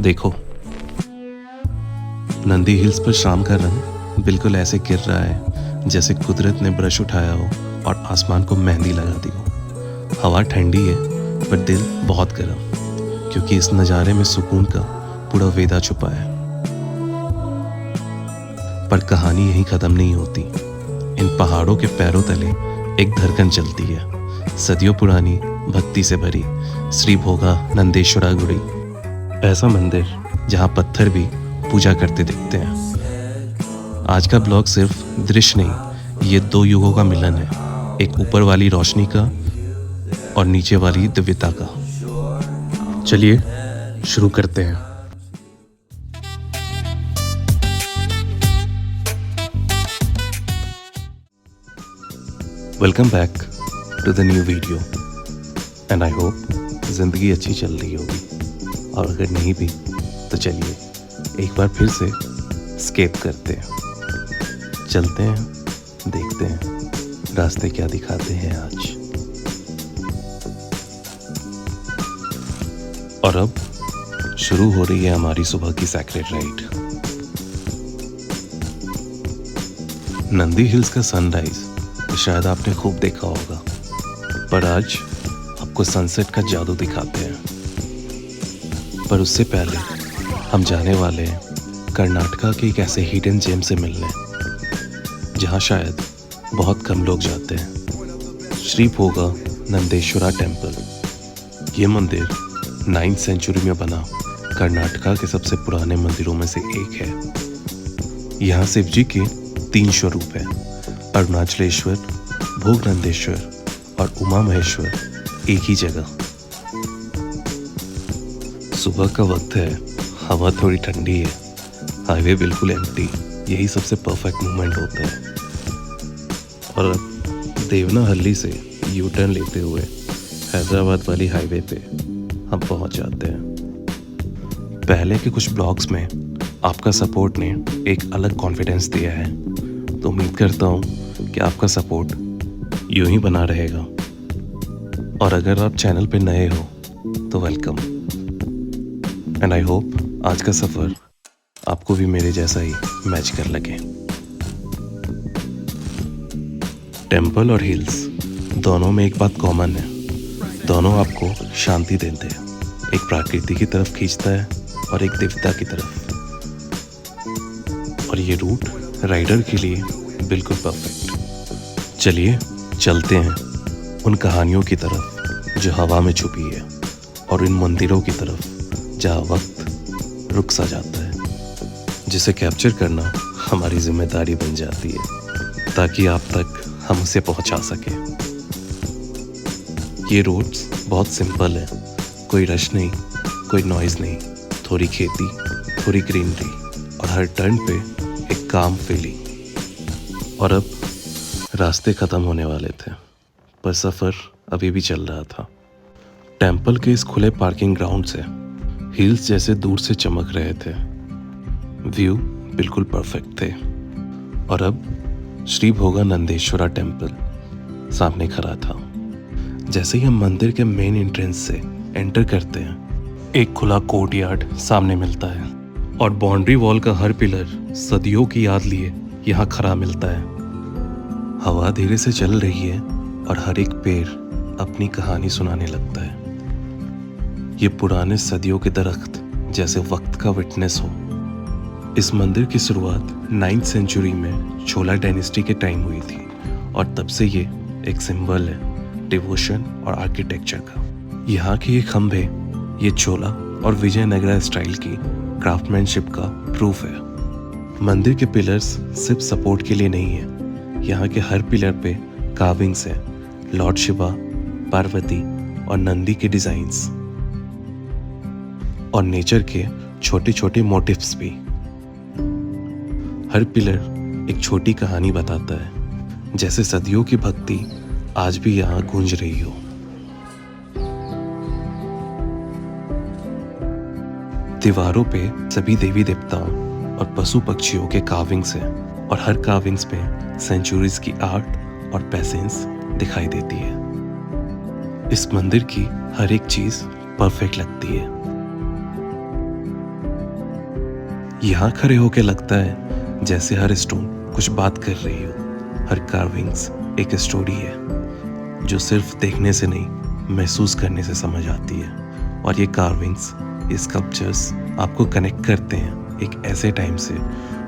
देखो, नंदी हिल्स पर शाम का रंग बिल्कुल ऐसे गिर रहा है जैसे कुदरत ने ब्रश उठाया हो और आसमान को मेहंदी लगा दी हो। हवा ठंडी है पर दिल बहुत गर्म, क्योंकि इस नज़ारे में सुकून का पूरा वेदा छुपा है। पर कहानी यहीं ख़त्म नहीं होती। इन पहाड़ों के पैरों तले एक धड़कन चलती है, सदियों पुरानी, भक्ति से भरी, श्री भोगा नंदेश्वरा गुड़ी। ऐसा मंदिर जहाँ पत्थर भी पूजा करते दिखते हैं। आज का ब्लॉग सिर्फ दृश्य नहीं, ये दो युगों का मिलन है, एक ऊपर वाली रोशनी का और नीचे वाली दिव्यता का। चलिए शुरू करते हैं। Welcome back to the new video and I hope जिंदगी अच्छी चल रही होगी, और अगर नहीं भी तो चलिए एक बार फिर से स्केप करते हैं, चलते हैं, देखते हैं रास्ते क्या दिखाते हैं आज। और अब शुरू हो रही है हमारी सुबह की सैक्रेड राइड। नंदी हिल्स का सनराइज तो शायद आपने खूब देखा होगा, पर आज आपको सनसेट का जादू दिखाते हैं। पर उससे पहले हम जाने वाले हैं कर्नाटका के एक ऐसे हिडन जेम से मिलने, जहाँ शायद बहुत कम लोग जाते हैं। श्री भोगा नंदेश्वरा टेम्पल। ये मंदिर 9th सेंचुरी में बना कर्नाटका के सबसे पुराने मंदिरों में से एक है। यहाँ शिव जी के 3 स्वरूप हैं, अरुणाचलेश्वर, भोगनंदेश्वर और उमा महेश्वर, एक ही जगह। सुबह का वक्त है, हवा थोड़ी ठंडी है, हाईवे बिल्कुल एम्प्टी, यही सबसे परफेक्ट मोमेंट होता है। और अब देवनाहल्ली से यू टर्न लेते हुए हैदराबाद वाली हाईवे पे हम पहुंच जाते हैं। पहले के कुछ ब्लॉग्स में आपका सपोर्ट ने एक अलग कॉन्फिडेंस दिया है, तो उम्मीद करता हूँ कि आपका सपोर्ट यूं ही बना रहेगा। और अगर आप चैनल पे नए हो तो वेलकम, एंड आई होप आज का सफ़र आपको भी मेरे जैसा ही मैच कर लगे। टेम्पल और हिल्स दोनों में एक बात कॉमन है, दोनों आपको शांति देते हैं, एक प्रकृति की तरफ खींचता है और एक दिव्यता की तरफ। और ये रूट राइडर के लिए बिल्कुल परफेक्ट। चलिए चलते हैं उन कहानियों की तरफ जो हवा में छुपी है, और इन मंदिरों की तरफ जहाँ वक्त रुक सा जाता है, जिसे कैप्चर करना हमारी जिम्मेदारी बन जाती है, ताकि आप तक हम उसे पहुंचा सकें। ये रोड्स बहुत सिंपल है, कोई रश नहीं, कोई नॉइज़ नहीं, थोड़ी खेती, थोड़ी ग्रीनरी, और हर टर्न पे एक काम फीलिंग। और अब रास्ते ख़त्म होने वाले थे, पर सफ़र अभी भी चल रहा था। टेम्पल के इस खुले पार्किंग ग्राउंड से हिल्स जैसे दूर से चमक रहे थे, व्यू बिल्कुल परफेक्ट थे। और अब श्री भोगा नंदेश्वरा टेम्पल सामने खड़ा था। जैसे ही हम मंदिर के मेन एंट्रेंस से एंटर करते हैं, एक खुला कोर्टयार्ड सामने मिलता है, और बाउंड्री वॉल का हर पिलर सदियों की याद लिए यहाँ खड़ा मिलता है। हवा धीरे से चल रही है और हर एक पेड़ अपनी कहानी सुनाने लगता है। ये पुराने सदियों के दरख्त जैसे वक्त का विटनेस हो। इस मंदिर की शुरुआत 9th सेंचुरी में चोला डायनेस्टी के टाइम हुई थी, और तब से ये एक सिंबल है डिवोशन और आर्किटेक्चर का। यहाँ के ये खंभे, ये चोला और विजयनगरा स्टाइल की क्राफ्टमैनशिप का प्रूफ है। मंदिर के पिलर्स सिर्फ सपोर्ट के लिए नहीं है, यहाँ के हर पिलर पे कार्विंग्स है, लॉर्ड शिवा, पार्वती और नंदी के डिजाइन्स, और नेचर के छोटे छोटे मोटिव्स भी। हर पिलर एक छोटी कहानी बताता है, जैसे सदियों की भक्ति आज भी यहाँ गूंज रही हो। दीवारों पे सभी देवी देवताओं और पशु पक्षियों के कार्विंग्स हैं, और हर कार्विंग्स में सेंचुरीज की आर्ट और पैसेंस दिखाई देती है। इस मंदिर की हर एक चीज परफेक्ट लगती है। यहाँ खड़े होके लगता है जैसे हर स्टोन कुछ बात कर रही हो। हर कार्विंग्स एक स्टोरी है जो सिर्फ देखने से नहीं महसूस करने से समझ आती है। और ये कार्विंग्स, ये स्कल्पचर्स आपको कनेक्ट करते हैं एक ऐसे टाइम से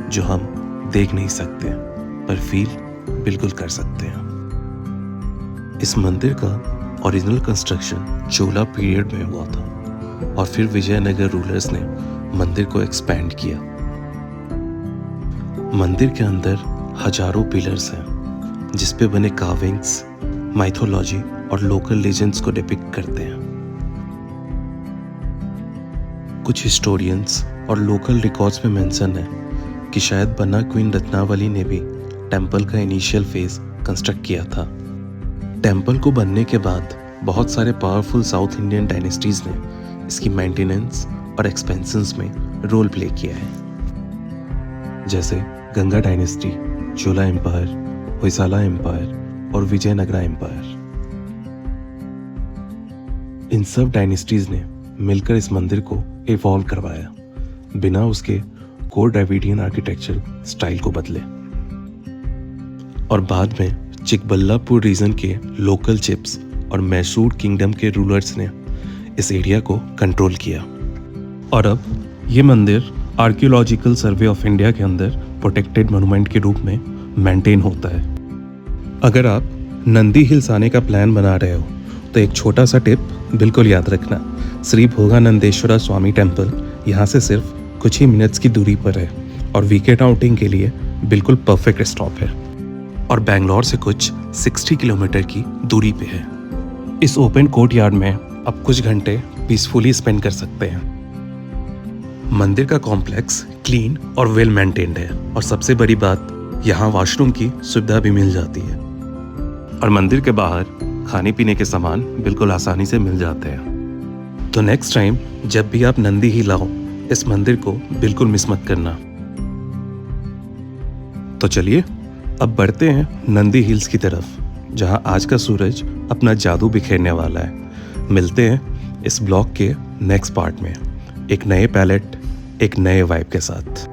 जो हम देख नहीं सकते पर फील बिल्कुल कर सकते हैं। इस मंदिर का ओरिजिनल कंस्ट्रक्शन चोला पीरियड में हुआ था और फिर विजयनगर रूलर्स ने मंदिर को एक्सपेंड किया। मंदिर के अंदर हजारों पिलर्स हैं जिस पे बने कार्विंग्स माइथोलॉजी और लोकल लेजेंड्स को डिपिक्ट करते हैं। कुछ हिस्टोरियंस और लोकल रिकॉर्ड्स में मेंशन है कि शायद बन्ना क्वीन रत्नावली ने भी टेंपल का इनिशियल फेज कंस्ट्रक्ट किया था। टेंपल को बनने के बाद बहुत सारे पावरफुल साउथ इंडियन डायनेस्टीज ने इसकी मेंटेनेंस और एक्सपेंशंस में रोल प्ले किया है, जैसे गंगा डायनेस्टी, चोला एम्पायर, होयसाला एम्पायर और विजयनगरा एम्पायर। इन सब डायनेस्टीज ने मिलकर इस मंदिर को इवॉल्व करवाया बिना उसके कोर द्रविडियन आर्किटेक्चर स्टाइल को बदले। और बाद में चिकबल्लापुर रीजन के लोकल चिप्स और मैसूर किंगडम के रूलर्स ने इस एरिया को कंट्रोल किया। और अब ये मंदिर आर्कियोलॉजिकल सर्वे ऑफ इंडिया के अंदर प्रोटेक्टेड मोन्यूमेंट के रूप में मेंटेन होता है। अगर आप नंदी हिल्स आने का प्लान बना रहे हो तो एक छोटा सा टिप बिल्कुल याद रखना, श्री भोगानंदेश्वरा स्वामी टेम्पल यहाँ से सिर्फ कुछ ही मिनट्स की दूरी पर है और वीकेंड आउटिंग के लिए बिल्कुल परफेक्ट स्टॉप है और बैंगलोर से कुछ 60 किलोमीटर की दूरी पे है। इस ओपन कोर्ट यार्ड में आप कुछ घंटे पीसफुली स्पेंड कर सकते हैं। मंदिर का कॉम्प्लेक्स क्लीन और वेल मेंटेन्ड है और सबसे बड़ी बात, यहाँ वॉशरूम की सुविधा भी मिल जाती है और मंदिर के बाहर खाने पीने के सामान बिल्कुल आसानी से मिल जाते हैं। तो नेक्स्ट टाइम जब भी आप नंदी हिल आओ, इस मंदिर को बिल्कुल मिस मत करना। तो चलिए अब बढ़ते हैं नंदी हिल्स की तरफ, जहां आज का सूरज अपना जादू बिखेरने वाला है। मिलते हैं इस ब्लॉग के नेक्स्ट पार्ट में एक नए पैलेट, एक नए वाइब के साथ।